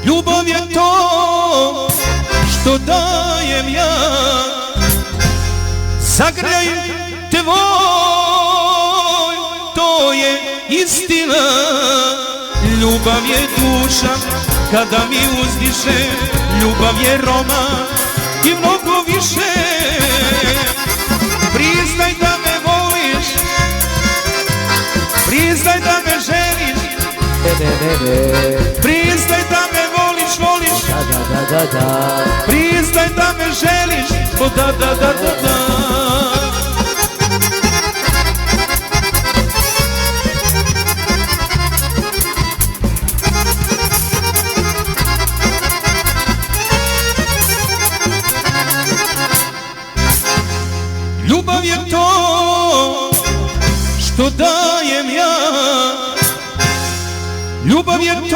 Ljubav je to što dajem ja, zagrljaj tvoj, to je istina. Ljubav je duša kada mi uzdiše, ljubav je roman i mnogo više. Priznaj da me voliš, priznaj da me želiš, priznaj da me voliš, voliš, priznaj da me želiš, o da, da, da, da, da. Ljubav je to što dajem ja, ljubav je to